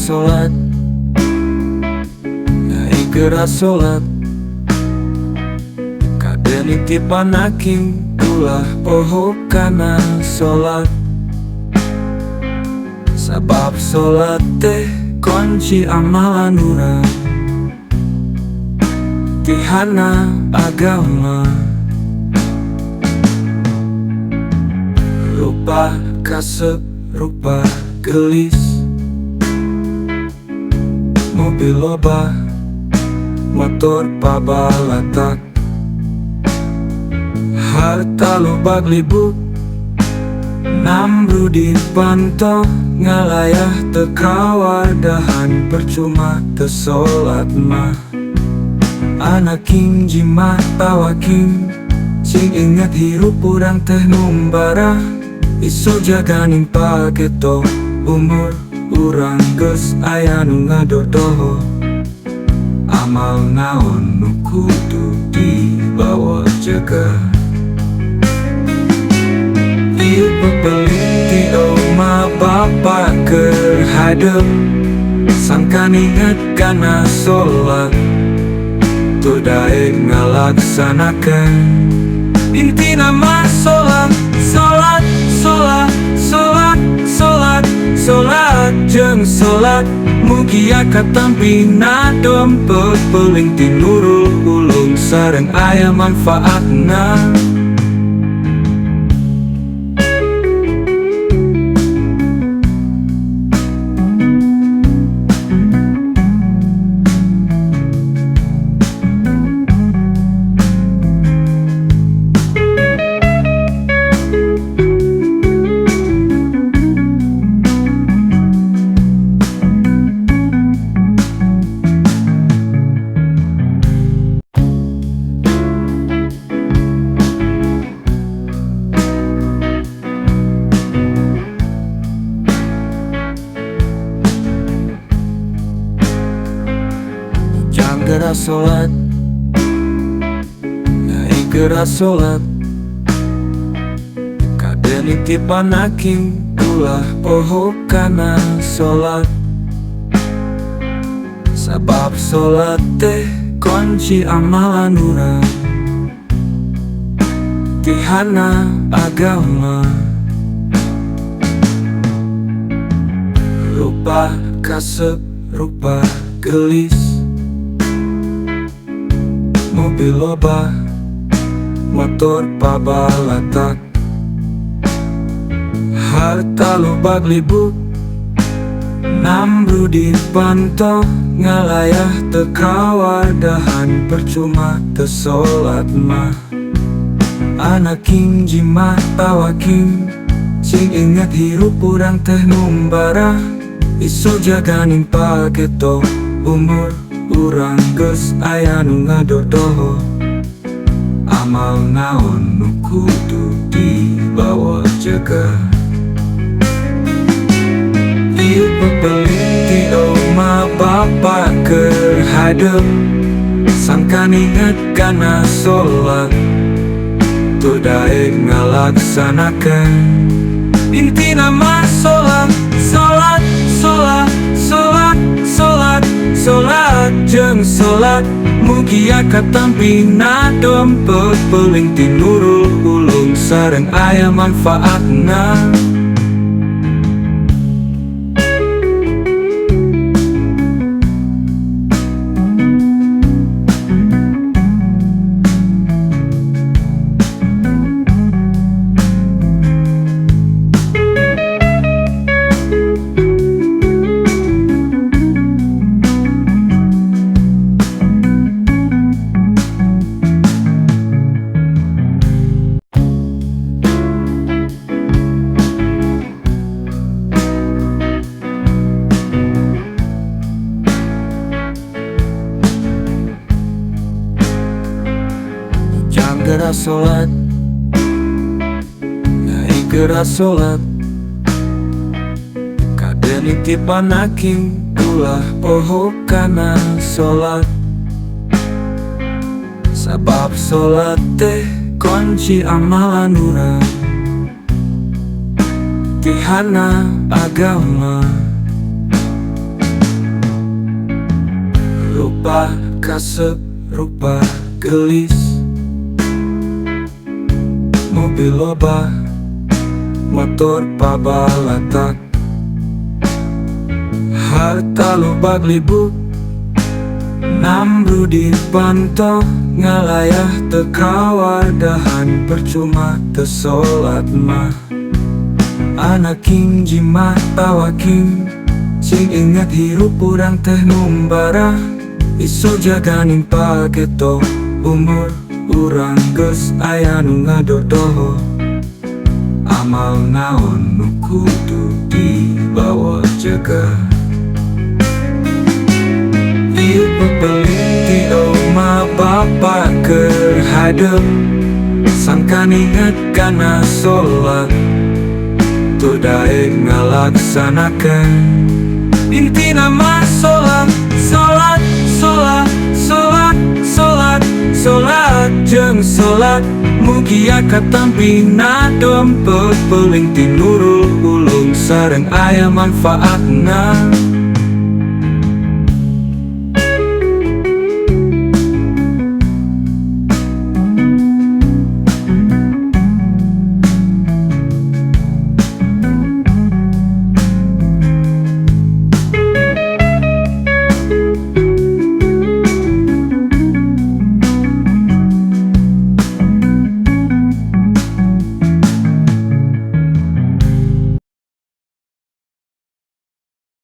solat, nyai gerak solat. Kadeni tipan aking ulah poho kana solat. Sabab solat teh kunci amalan urang, tihana agama. Rupa kasep, rupa gelis, mobil loba, motor pabalatak, harta lobak libuk, nambru di panto, ngalayah tekawadahan percuma tesolat mah. Anak king jimat tawaking, sing ingat hirup urang teh numbara. Isu jaganing paketo, umur urang geus aya nu ngadodoho. Amal naon nu kudu dibawa jaga. Ieu pepeliti oma bapa keur hadeup, sangkan inget kana solat, tu daek ngalaksanakeun. Intina mah solat, solat, solat, solat, solat, solat jeung solat. Mugi aka tampina dompet peuling ti Nurul Ulum sareng aya manfaatna. Gerak solat, nyai gerak solat. Kadeni tipan aking ulah poho kana solat. Sabab solat teh kunci amalan urang, tihana agama. Rupa kasep, rupa gelis, mobil loba, motor pabalatak, harta lobak libuk, nambru di panto, ngalayah tekawadahan percuma tesolat mah. Anak king jimat tawaking, sing ingat hirup urang teh numbara. Isu jaganing paketo, umur urang geus aya nu ngadodoho. Amal naon nu kudu dibawa jaga. Ieu pepeliti oma bapa keur hadeup, sangkan inget kana solat, tu daek ngalaksanakeun. Intina mah solat, solat, solat, solat, solat, solat jeung solat. Mugi aka tampina dompet peuling ti Nurul Ulum sareng aya manfaatna. Gerak solat, nyai gerak solat. Kadeni tipan aking ulah poho kana solat. Sabab solat teh kunci amalan urang, tihana agama. Abah kasep rupa gelis, mobil loba, motor pabalatak, harta loba libu, namru di panto, ngalayah tekawadahan percuma tesolat mah. Anak king jimat tawaking, sing ingat hirup urang teh numbara, iso jaganin paketo umur urang geus aya nu ngadodoho. Amal naon nu kudu dibawa jaga, ieu pepeliti oma bapa keur hadep, sangkan inget kana sholat, tu daek ngalaksanakan. Inti nama sholat, sholat, sholat, sholat, sholat, sholat jeung sholat, mugia katampi nadom pepeling ti Nurul Ulum sareng aya manfaatna.